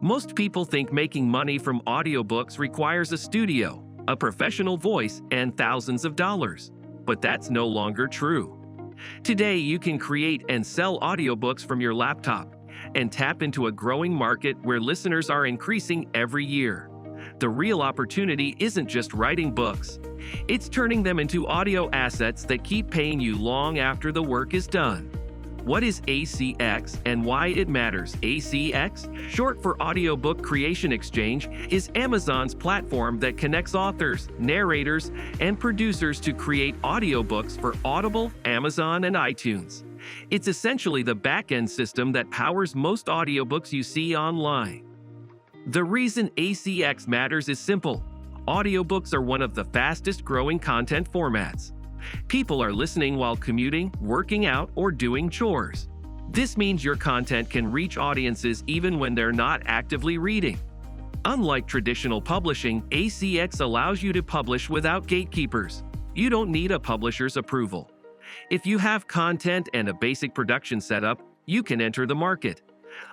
Most people think making money from audiobooks requires a studio, a professional voice, and thousands of dollars. But that's no longer true. Today, you can create and sell audiobooks from your laptop and tap into a growing market where listeners are increasing every year. The real opportunity isn't just writing books. It's turning them into audio assets that keep paying you long after the work is done. What is ACX and why it matters? ACX, short for Audiobook Creation Exchange, is Amazon's platform that connects authors, narrators, and producers to create audiobooks for Audible, Amazon, and iTunes. It's essentially the back-end system that powers most audiobooks you see online. The reason ACX matters is simple. Audiobooks are one of the fastest-growing content formats. People are listening while commuting, working out, or doing chores. This means your content can reach audiences even when they're not actively reading. Unlike traditional publishing, ACX allows you to publish without gatekeepers. You don't need a publisher's approval. If you have content and a basic production setup, you can enter the market.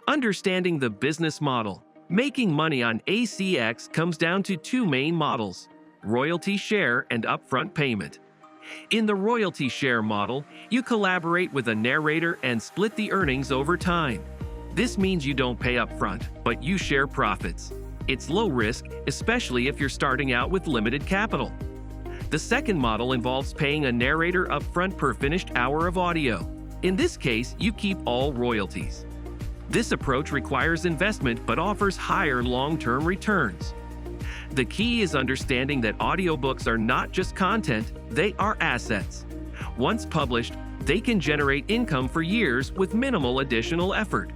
Understanding the business model. Making money on ACX comes down to two main models: royalty share and upfront payment. In the royalty share model, you collaborate with a narrator and split the earnings over time. This means you don't pay up front, but you share profits. It's low risk, especially if you're starting out with limited capital. The second model involves paying a narrator upfront per finished hour of audio. In this case, you keep all royalties. This approach requires investment but offers higher long-term returns. The key is understanding that audiobooks are not just content, they are assets. Once published, they can generate income for years with minimal additional effort.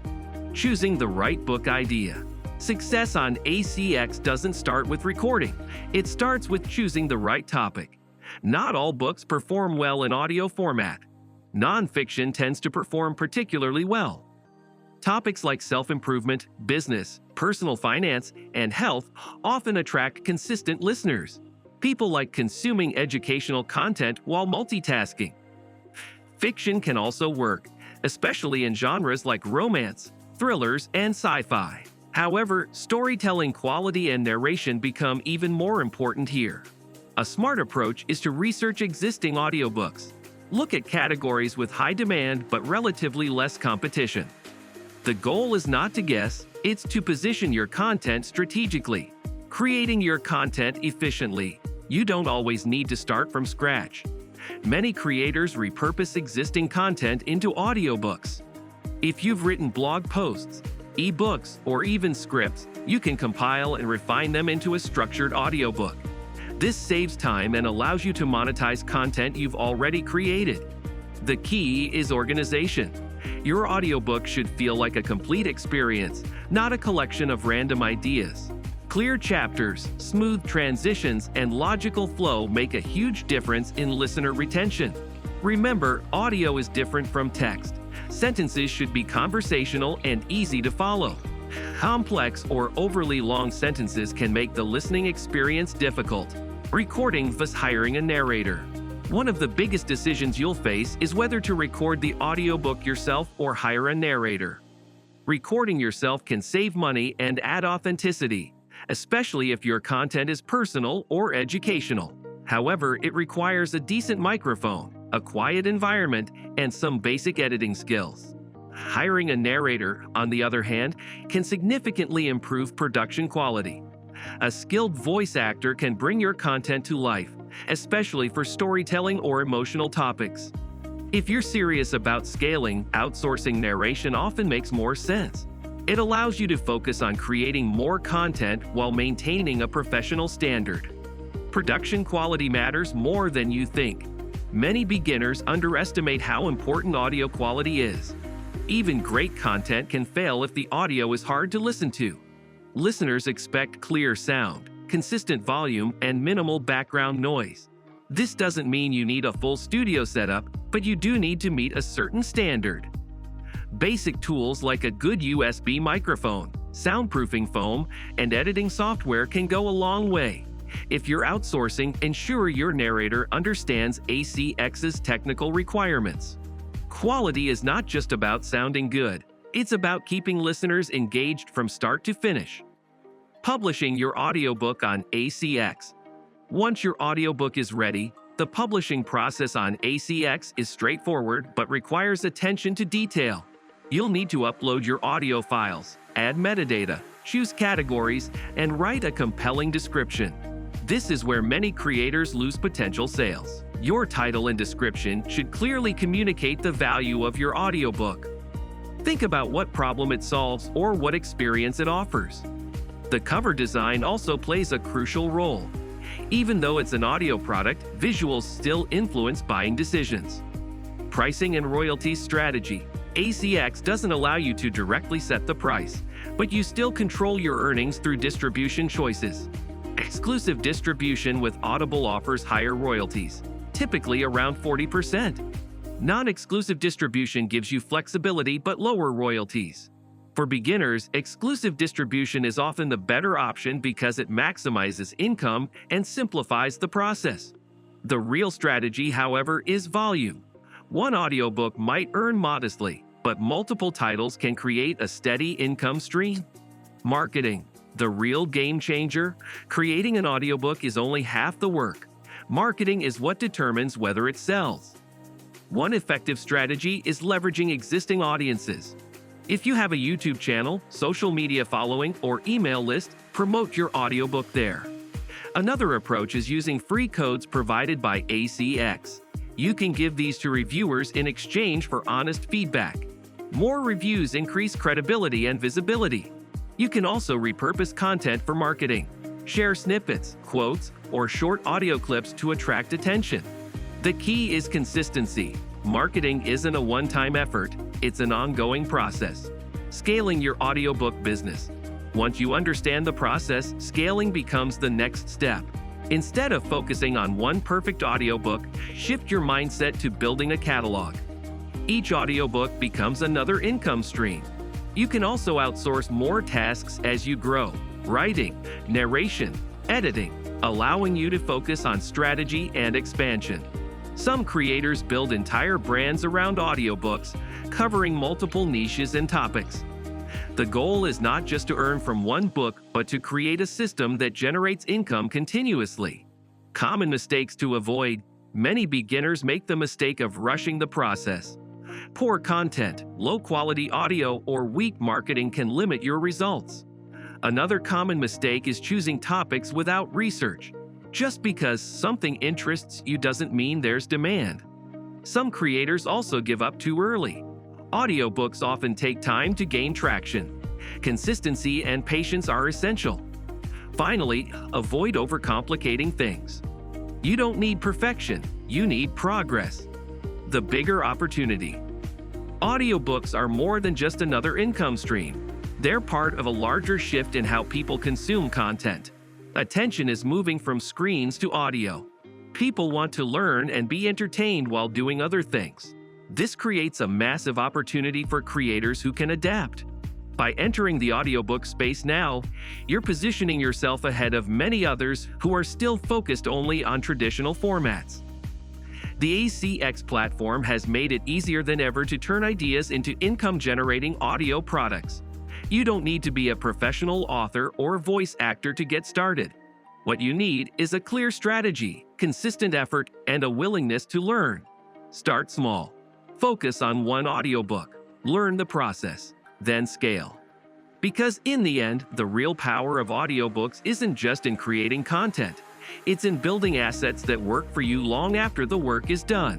Choosing the right book idea. Success on ACX doesn't start with recording. It starts with choosing the right topic. Not all books perform well in audio format. Nonfiction tends to perform particularly well. Topics like self-improvement, business, personal finance, and health often attract consistent listeners. People like consuming educational content while multitasking. Fiction can also work, especially in genres like romance, thrillers, and sci-fi. However, storytelling quality and narration become even more important here. A smart approach is to research existing audiobooks. Look at categories with high demand but relatively less competition. The goal is not to guess, it's to position your content strategically. Creating your content efficiently. You don't always need to start from scratch. Many creators repurpose existing content into audiobooks. If you've written blog posts, ebooks, or even scripts, you can compile and refine them into a structured audiobook. This saves time and allows you to monetize content you've already created. The key is organization. Your audiobook should feel like a complete experience, not a collection of random ideas. Clear chapters, smooth transitions, and logical flow make a huge difference in listener retention. Remember, audio is different from text. Sentences should be conversational and easy to follow. Complex or overly long sentences can make the listening experience difficult. Recording vs. hiring a narrator. One of the biggest decisions you'll face is whether to record the audiobook yourself or hire a narrator. Recording yourself can save money and add authenticity, especially if your content is personal or educational. However, it requires a decent microphone, a quiet environment, and some basic editing skills. Hiring a narrator, on the other hand, can significantly improve production quality. A skilled voice actor can bring your content to life, especially for storytelling or emotional topics. If you're serious about scaling, outsourcing narration often makes more sense. It allows you to focus on creating more content while maintaining a professional standard. Production quality matters more than you think. Many beginners underestimate how important audio quality is. Even great content can fail if the audio is hard to listen to. Listeners expect clear sound, consistent volume, and minimal background noise. This doesn't mean you need a full studio setup, but you do need to meet a certain standard. Basic tools like a good USB microphone, soundproofing foam, and editing software can go a long way. If you're outsourcing, ensure your narrator understands ACX's technical requirements. Quality is not just about sounding good. It's about keeping listeners engaged from start to finish. Publishing your audiobook on ACX. Once your audiobook is ready, the publishing process on ACX is straightforward but requires attention to detail. You'll need to upload your audio files, add metadata, choose categories, and write a compelling description. This is where many creators lose potential sales. Your title and description should clearly communicate the value of your audiobook. Think about what problem it solves or what experience it offers. The cover design also plays a crucial role. Even though it's an audio product, visuals still influence buying decisions. Pricing and royalties strategy. ACX doesn't allow you to directly set the price, but you still control your earnings through distribution choices. Exclusive distribution with Audible offers higher royalties, typically around 40%. Non-exclusive distribution gives you flexibility but lower royalties. For beginners, exclusive distribution is often the better option because it maximizes income and simplifies the process. The real strategy, however, is volume. One audiobook might earn modestly, but multiple titles can create a steady income stream. Marketing. The real game changer? Creating an audiobook is only half the work. Marketing is what determines whether it sells. One effective strategy is leveraging existing audiences. If you have a YouTube channel, social media following, or email list, promote your audiobook there. Another approach is using free codes provided by ACX. You can give these to reviewers in exchange for honest feedback. More reviews increase credibility and visibility. You can also repurpose content for marketing. Share snippets, quotes, or short audio clips to attract attention. The key is consistency. Marketing isn't a one-time effort, it's an ongoing process. Scaling your audiobook business. Once you understand the process, scaling becomes the next step. Instead of focusing on one perfect audiobook, shift your mindset to building a catalog. Each audiobook becomes another income stream. You can also outsource more tasks as you grow: writing, narration, editing, allowing you to focus on strategy and expansion. Some creators build entire brands around audiobooks, covering multiple niches and topics. The goal is not just to earn from one book, but to create a system that generates income continuously. Common mistakes to avoid. Many beginners make the mistake of rushing the process. Poor content, low-quality audio, or weak marketing can limit your results. Another common mistake is choosing topics without research. Just because something interests you doesn't mean there's demand. Some creators also give up too early. Audiobooks often take time to gain traction. Consistency and patience are essential. Finally, avoid overcomplicating things. You don't need perfection, you need progress. The bigger opportunity. Audiobooks are more than just another income stream. They're part of a larger shift in how people consume content. Attention is moving from screens to audio. People want to learn and be entertained while doing other things. This creates a massive opportunity for creators who can adapt. By entering the audiobook space now, you're positioning yourself ahead of many others who are still focused only on traditional formats. The ACX platform has made it easier than ever to turn ideas into income-generating audio products. You don't need to be a professional author or voice actor to get started. What you need is a clear strategy, consistent effort, and a willingness to learn. Start small. Focus on one audiobook. Learn the process, then scale. Because in the end, the real power of audiobooks isn't just in creating content. It's in building assets that work for you long after the work is done.